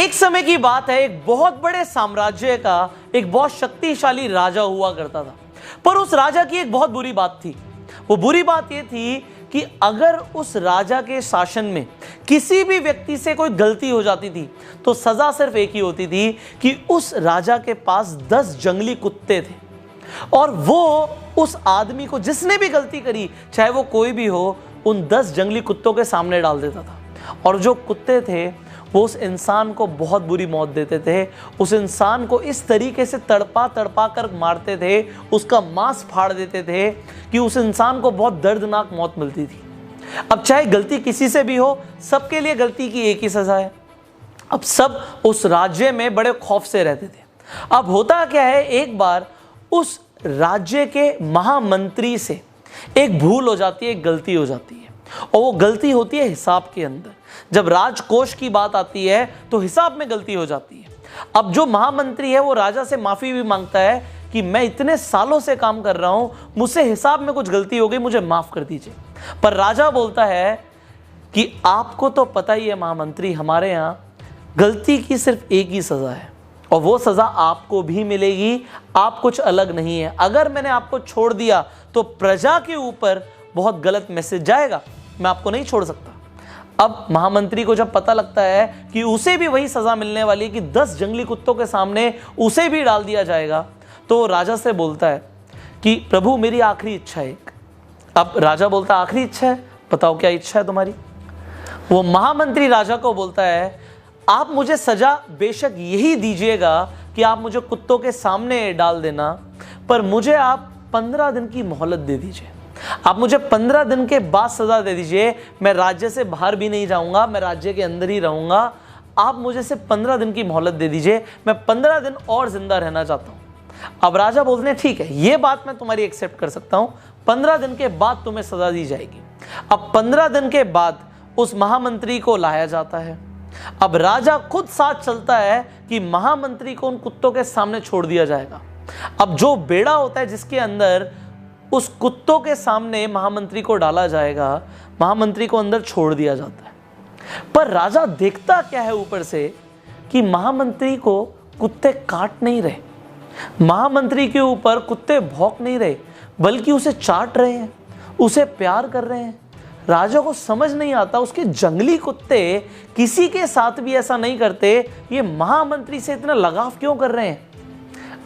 एक समय की बात है, एक बहुत बड़े साम्राज्य का एक बहुत शक्तिशाली राजा हुआ करता था। पर उस राजा की एक बहुत बुरी बात थी। वो बुरी बात ये थी कि अगर उस राजा के शासन में किसी भी व्यक्ति से कोई गलती हो जाती थी तो सजा सिर्फ एक ही होती थी कि उस राजा के पास 10 जंगली कुत्ते थे और वो उस आदमी को जिसने भी गलती करी, चाहे वो कोई भी हो, उन 10 जंगली कुत्तों के सामने डाल देता था। और जो कुत्ते थे वो उस इंसान को बहुत बुरी मौत देते थे। उस इंसान को इस तरीके से तड़पा तड़पा कर मारते थे, उसका मांस फाड़ देते थे कि उस इंसान को बहुत दर्दनाक मौत मिलती थी। अब चाहे गलती किसी से भी हो, सबके लिए गलती की एक ही सजा है। अब सब उस राज्य में बड़े खौफ से रहते थे। अब होता क्या है, एक बार उस राज्य के महामंत्री से एक भूल हो जाती है, एक गलती हो जाती है, और वो गलती होती है हिसाब के अंदर। जब राजकोष की बात आती है तो हिसाब में गलती हो जाती है। अब जो महामंत्री है वो राजा से माफी भी मांगता है कि मैं इतने सालों से काम कर रहा हूं, मुझसे हिसाब में कुछ गलती हो गई, मुझे माफ कर दीजिए। पर राजा बोलता है कि आपको तो पता ही है महामंत्री, हमारे यहां गलती की सिर्फ एक ही सजा है और वो सजा आपको भी मिलेगी, आप कुछ अलग नहीं है। अगर मैंने आपको छोड़ दिया तो प्रजा के ऊपर बहुत गलत मैसेज जाएगा, मैं आपको नहीं छोड़ सकता। अब महामंत्री को जब पता लगता है कि उसे भी वही सजा मिलने वाली है कि 10 जंगली कुत्तों के सामने उसे भी डाल दिया जाएगा, तो राजा से बोलता है कि प्रभु मेरी आखिरी इच्छा है एक। अब राजा बोलता है आखिरी इच्छा है, बताओ क्या इच्छा है तुम्हारी। वो महामंत्री राजा को बोलता है आप मुझे सजा बेशक यही दीजिएगा कि आप मुझे कुत्तों के सामने डाल देना, पर मुझे आप 15 दिन की मोहलत दे दीजिए। आप मुझे 15 दिन के बाद सजा दे दीजिए। मैं राज्य से बाहर भी नहीं जाऊंगा, मैं राज्य के अंदर ही रहूंगा। आप मुझे सिर्फ 15 दिन की मोहलत दे दीजिए, मैं 15 दिन और जिंदा रहना चाहता हूं। अब राजा बोलते हैं ठीक है, ये बात मैं तुम्हारी एक्सेप्ट कर सकता हूं, 15 दिन के बाद तुम्हें सजा दी जाएगी। अब 15 दिन के बाद उस महामंत्री को लाया जाता है। अब राजा खुद साथ चलता है कि महामंत्री को उन कुत्तों के सामने छोड़ दिया जाएगा। अब जो बेड़ा होता है जिसके अंदर उस कुत्तों के सामने महामंत्री को डाला जाएगा, महामंत्री को अंदर छोड़ दिया जाता है। पर राजा देखता क्या है ऊपर से कि महामंत्री को कुत्ते काट नहीं रहे, महामंत्री के ऊपर कुत्ते भौंक नहीं रहे, बल्कि उसे चाट रहे हैं, उसे प्यार कर रहे हैं। राजा को समझ नहीं आता उसके जंगली कुत्ते किसी के साथ भी ऐसा नहीं करते, ये महामंत्री से इतना लगाव क्यों कर रहे हैं।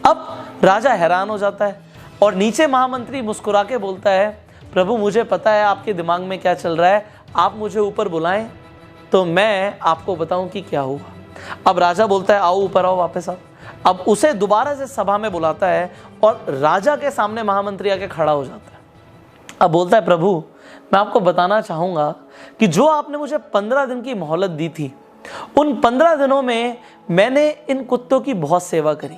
अब राजा हैरान हो जाता है और नीचे महामंत्री मुस्कुरा के बोलता है प्रभु मुझे पता है आपके दिमाग में क्या चल रहा है, आप मुझे ऊपर बुलाएं तो मैं आपको बताऊं कि क्या हुआ। अब राजा बोलता है आओ ऊपर आओ, वापस आओ। अब उसे दोबारा से सभा में बुलाता है और राजा के सामने महामंत्री आके खड़ा हो जाता है। अब बोलता है प्रभु मैं आपको बताना चाहूंगा कि जो आपने मुझे 15 दिन की मोहलत दी थी, उन 15 दिनों में मैंने इन कुत्तों की बहुत सेवा करी,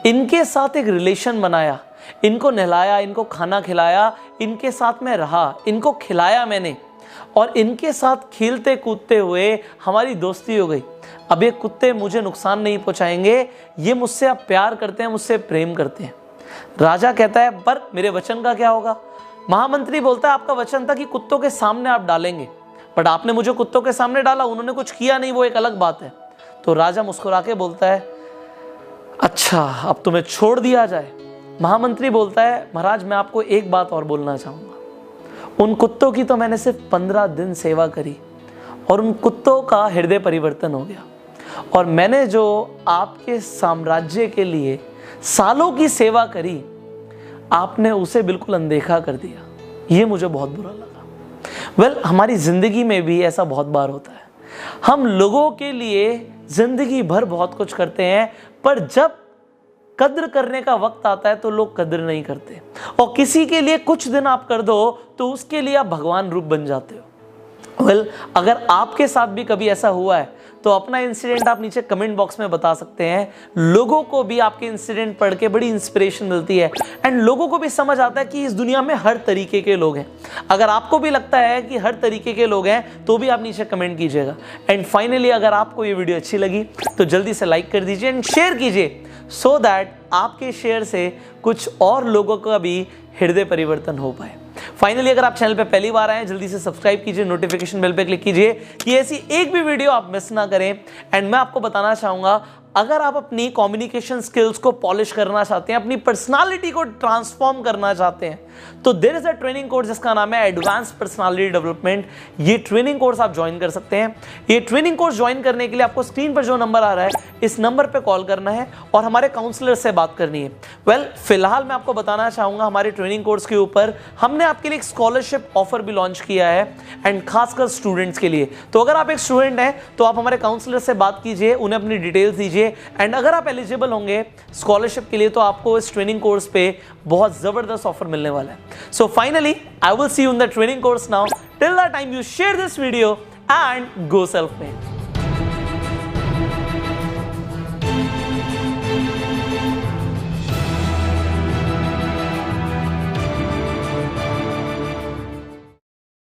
इनके साथ एक रिलेशन बनाया, इनको नहलाया, इनको खाना खिलाया, इनके साथ में रहा, इनको खिलाया मैंने, और इनके साथ खेलते कूदते हुए हमारी दोस्ती हो गई। अब ये कुत्ते मुझे नुकसान नहीं पहुंचाएंगे, ये मुझसे अब प्यार करते हैं, मुझसे प्रेम करते हैं। राजा कहता है पर मेरे वचन का क्या होगा। महामंत्री बोलता है आपका वचन था कि कुत्तों के सामने आप डालेंगे, बट आपने मुझे कुत्तों के सामने डाला, उन्होंने कुछ किया नहीं, वो एक अलग बात है। तो राजा मुस्कुरा के बोलता है अच्छा अब तुम्हें छोड़ दिया जाए। महामंत्री बोलता है महाराज मैं आपको एक बात और बोलना चाहूंगा, उन कुत्तों की तो मैंने सिर्फ 15 दिन सेवा करी और उन कुत्तों का हृदय परिवर्तन हो गया, और मैंने जो आपके साम्राज्य के लिए सालों की सेवा करी आपने उसे बिल्कुल अनदेखा कर दिया, ये मुझे बहुत बुरा लगा। हमारी जिंदगी में भी ऐसा बहुत बार होता है, हम लोगों के लिए जिंदगी भर बहुत कुछ करते हैं, पर जब कद्र करने का वक्त आता है तो लोग कद्र नहीं करते, और किसी के लिए कुछ दिन आप कर दो तो उसके लिए आप भगवान रूप बन जाते हो। अगर आपके साथ भी कभी ऐसा हुआ है तो अपना इंसिडेंट आप नीचे कमेंट बॉक्स में बता सकते हैं। लोगों को भी आपके इंसिडेंट पढ़ के बड़ी इंस्पिरेशन मिलती है, एंड लोगों को भी समझ आता है कि इस दुनिया में हर तरीके के लोग हैं। अगर आपको भी लगता है कि हर तरीके के लोग हैं तो भी आप नीचे कमेंट कीजिएगा। एंड फाइनली अगर आपको ये वीडियो अच्छी लगी तो जल्दी से लाइक कर दीजिए एंड शेयर कीजिए, सो दैट आपके शेयर से कुछ और लोगों का भी हृदय परिवर्तन हो पाए। फाइनली अगर आप चैनल पे पहली बार आए हैं, जल्दी से सब्सक्राइब कीजिए, नोटिफिकेशन बेल पे क्लिक कीजिए कि ऐसी एक भी वीडियो आप मिस ना करें। एंड मैं आपको बताना चाहूंगा, अगर आप अपनी कम्युनिकेशन स्किल्स को पॉलिश करना चाहते हैं, अपनी पर्सनालिटी को ट्रांसफॉर्म करना चाहते हैं, तो there is a training course जिसका नाम है एडवांस पर्सनालिटी डेवलपमेंट। ये ट्रेनिंग कोर्स आप ज्वाइन कर सकते हैं। ये ट्रेनिंग कोर्स ज्वाइन करने के लिए आपको स्क्रीन पर जो नंबर आ रहा है, इस नंबर पे कॉल करना है और हमारे काउंसलर से बात करनी है। वेल, फिलहाल मैं आपको बताना चाहूंगा, हमारे ट्रेनिंग कोर्स के ऊपर हमने आपके लिए एक स्कॉलरशिप ऑफर भी लॉन्च किया है, एंड खासकर स्टूडेंट्स के लिए। तो अगर आप एक स्टूडेंट हैं तो आप हमारे काउंसलर से बात कीजिए, उन्हें अपनी डिटेल्स दीजिए, एंड अगर आप एलिजिबल होंगे स्कॉलरशिप के लिए तो आपको इस ट्रेनिंग कोर्स पे बहुत जबरदस्त ऑफर मिलने वाला है। So finally I will see you in the training course now. Till the time you share this video and go self made.